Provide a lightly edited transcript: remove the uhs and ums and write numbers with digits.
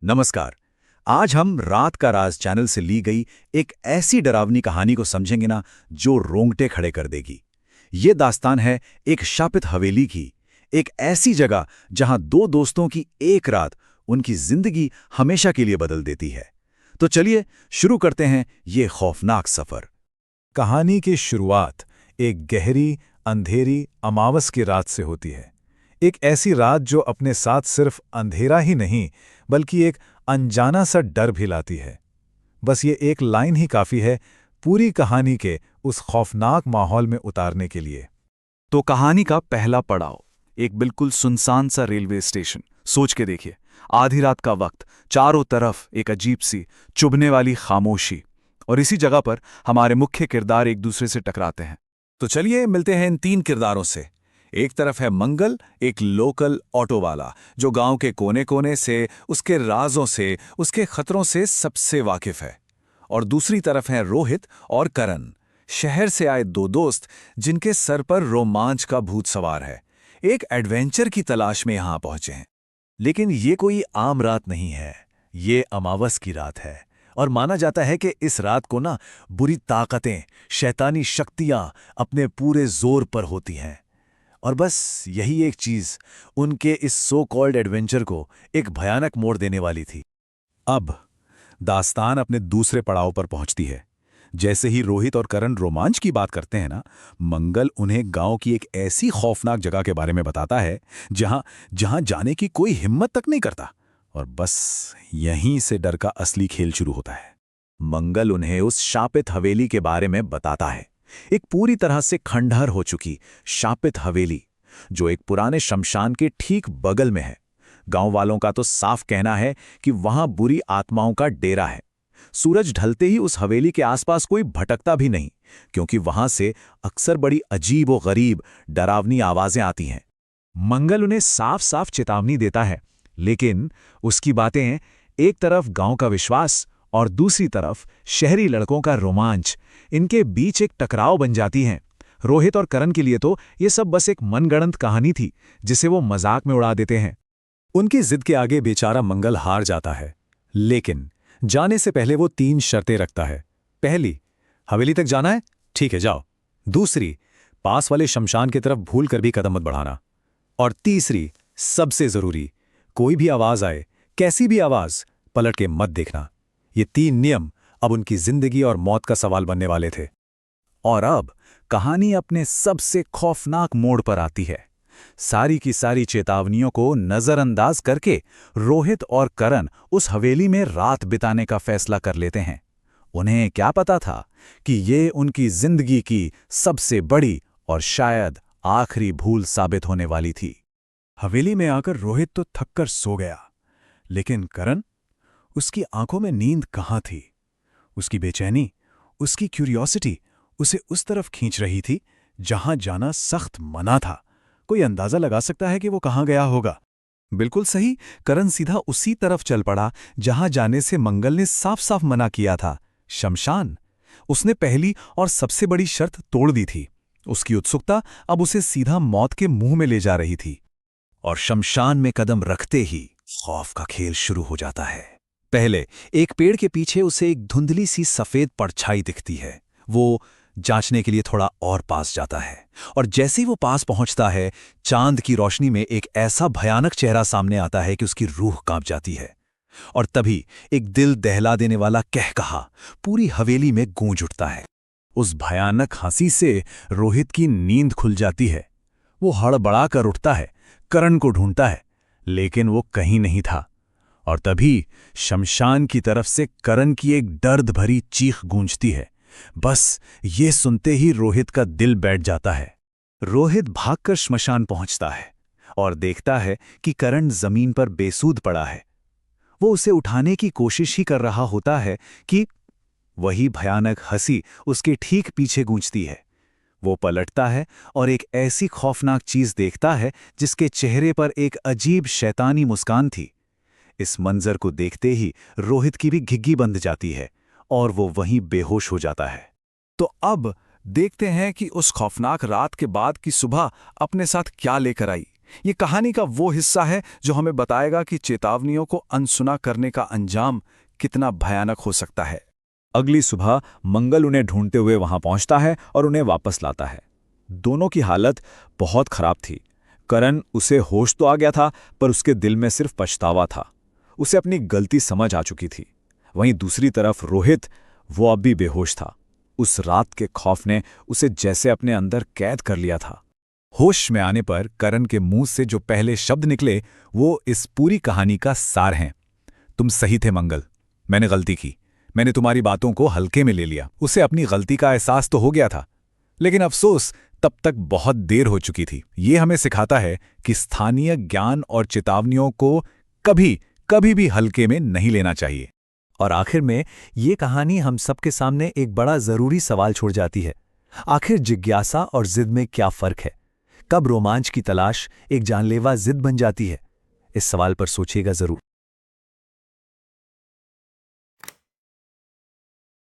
नमस्कार। आज हम रात का राज चैनल से ली गई एक ऐसी डरावनी कहानी को समझेंगे ना, जो रोंगटे खड़े कर देगी। ये दास्तान है एक शापित हवेली की, एक ऐसी जगह जहां दो दोस्तों की एक रात उनकी जिंदगी हमेशा के लिए बदल देती है। तो चलिए शुरू करते हैं ये खौफनाक सफर। कहानी की शुरुआत एक गहरी, अंधेरी अमावस की रात से होती है। एक ऐसी रात जो अपने साथ सिर्फ अंधेरा ही नहीं, बल्कि एक अनजाना सा डर भी लाती है। बस ये एक लाइन ही काफ़ी है पूरी कहानी के उस खौफनाक माहौल में उतारने के लिए। तो कहानी का पहला पड़ाव एक बिल्कुल सुनसान सा रेलवे स्टेशन। सोच के देखिए, आधी रात का वक्त, चारों तरफ एक अजीब सी चुभने वाली खामोशी, और इसी जगह पर हमारे मुख्य किरदार एक दूसरे से टकराते हैं। तो चलिए मिलते हैं इन तीन किरदारों से। एक तरफ है मंगल, एक लोकल ऑटो वाला जो गांव के कोने कोने से, उसके राजों से, उसके खतरों से सबसे वाकिफ है। और दूसरी तरफ है रोहित और करण, शहर से आए दो दोस्त जिनके सर पर रोमांच का भूत सवार है। एक एडवेंचर की तलाश में यहां पहुंचे हैं। लेकिन ये कोई आम रात नहीं है, ये अमावस की रात है। और माना जाता है कि इस रात को ना बुरी ताकतें, शैतानी शक्तियां अपने पूरे जोर पर होती हैं। और बस यही एक चीज उनके इस सो कॉल्ड एडवेंचर को एक भयानक मोड़ देने वाली थी। अब दास्तान अपने दूसरे पड़ाव पर पहुंचती है। जैसे ही रोहित और करण रोमांच की बात करते हैं ना, मंगल उन्हें गांव की एक ऐसी खौफनाक जगह के बारे में बताता है जहां जहां जाने की कोई हिम्मत तक नहीं करता। और बस यहीं से डर का असली खेल शुरू होता है। मंगल उन्हें उस शापित हवेली के बारे में बताता है, एक पूरी तरह से खंडहर हो चुकी शापित हवेली जो एक पुराने शमशान के ठीक बगल में है। गांव वालों का तो साफ कहना है कि वहां बुरी आत्माओं का डेरा है। सूरज ढलते ही उस हवेली के आसपास कोई भटकता भी नहीं, क्योंकि वहां से अक्सर बड़ी अजीब और गरीब डरावनी आवाजें आती हैं। मंगल उन्हें साफ साफ चेतावनी देता है, लेकिन उसकी बातें, एक तरफ गांव का विश्वास और दूसरी तरफ शहरी लड़कों का रोमांच, इनके बीच एक टकराव बन जाती हैं। रोहित और करण के लिए तो ये सब बस एक मनगढ़ंत कहानी थी जिसे वो मजाक में उड़ा देते हैं। उनकी जिद के आगे बेचारा मंगल हार जाता है, लेकिन जाने से पहले वो 3 शर्तें रखता है। पहली, हवेली तक जाना है, ठीक है जाओ। दूसरी, पास वाले शमशान की तरफ भूल कर भी कदम मत बढ़ाना। और तीसरी, सबसे जरूरी, कोई भी आवाज आए, कैसी भी आवाज, पलट के मत देखना। ये 3 नियम अब उनकी जिंदगी और मौत का सवाल बनने वाले थे। और अब कहानी अपने सबसे खौफनाक मोड़ पर आती है। सारी की सारी चेतावनियों को नजरअंदाज करके रोहित और करण उस हवेली में रात बिताने का फैसला कर लेते हैं। उन्हें क्या पता था कि ये उनकी जिंदगी की सबसे बड़ी और शायद आखिरी भूल साबित होने वाली थी। हवेली में आकर रोहित तो थककर सो गया, लेकिन करण, उसकी आंखों में नींद कहाँ थी? उसकी बेचैनी, उसकी क्यूरियोसिटी उसे उस तरफ खींच रही थी जहां जाना सख्त मना था। कोई अंदाजा लगा सकता है कि वो कहां गया होगा? बिल्कुल सही, करण सीधा उसी तरफ चल पड़ा जहां जाने से मंगल ने साफ साफ मना किया था, शमशान। उसने पहली और सबसे बड़ी शर्त तोड़ दी थी। उसकी उत्सुकता अब उसे सीधा मौत के मुंह में ले जा रही थी। और शमशान में कदम रखते ही खौफ का खेल शुरू हो जाता है। पहले एक पेड़ के पीछे उसे एक धुंधली सी सफेद परछाई दिखती है। वो जांचने के लिए थोड़ा और पास जाता है, और जैसे ही वो पास पहुंचता है, चांद की रोशनी में एक ऐसा भयानक चेहरा सामने आता है कि उसकी रूह कांप जाती है। और तभी एक दिल दहला देने वाला कहकहा पूरी हवेली में गूंज उठता है। उस भयानक हंसी से रोहित की नींद खुल जाती है। वो हड़बड़ा कर उठता है, करण को ढूंढता है, लेकिन वो कहीं नहीं था। और तभी शमशान की तरफ से करण की एक दर्द भरी चीख गूंजती है। बस ये सुनते ही रोहित का दिल बैठ जाता है। रोहित भागकर श्मशान पहुंचता है और देखता है कि करण जमीन पर बेसूध पड़ा है। वो उसे उठाने की कोशिश ही कर रहा होता है कि वही भयानक हंसी उसके ठीक पीछे गूंजती है। वो पलटता है और एक ऐसी खौफनाक चीज देखता है जिसके चेहरे पर एक अजीब शैतानी मुस्कान थी। इस मंजर को देखते ही रोहित की भी घिग्गी बंध जाती है और वो वहीं बेहोश हो जाता है। तो अब देखते हैं कि उस खौफनाक रात के बाद की सुबह अपने साथ क्या लेकर आई। ये कहानी का वो हिस्सा है जो हमें बताएगा कि चेतावनियों को अनसुना करने का अंजाम कितना भयानक हो सकता है। अगली सुबह मंगल उन्हें ढूंढते हुए वहां पहुंचता है और उन्हें वापस लाता है। दोनों की हालत बहुत खराब थी। करण, उसे होश तो आ गया था, पर उसके दिल में सिर्फ पछतावा था। उसे अपनी गलती समझ आ चुकी थी। वहीं दूसरी तरफ रोहित, वो अब भी बेहोश था। उस रात के खौफ ने उसे जैसे अपने अंदर कैद कर लिया था। होश में आने पर करण के मुंह से जो पहले शब्द निकले वो इस पूरी कहानी का सार हैं। तुम सही थे मंगल, मैंने गलती की। मैंने तुम्हारी बातों को हल्के में ले लिया। उसे अपनी गलती का एहसास तो हो गया था, लेकिन अफसोस तब तक बहुत देर हो चुकी थी। ये हमें सिखाता है कि स्थानीय ज्ञान और चेतावनियों को कभी भी हल्के में नहीं लेना चाहिए। और आखिर में ये कहानी हम सबके सामने एक बड़ा जरूरी सवाल छोड़ जाती है। आखिर जिज्ञासा और जिद में क्या फर्क है? कब रोमांच की तलाश एक जानलेवा जिद बन जाती है? इस सवाल पर सोचिएगा जरूर।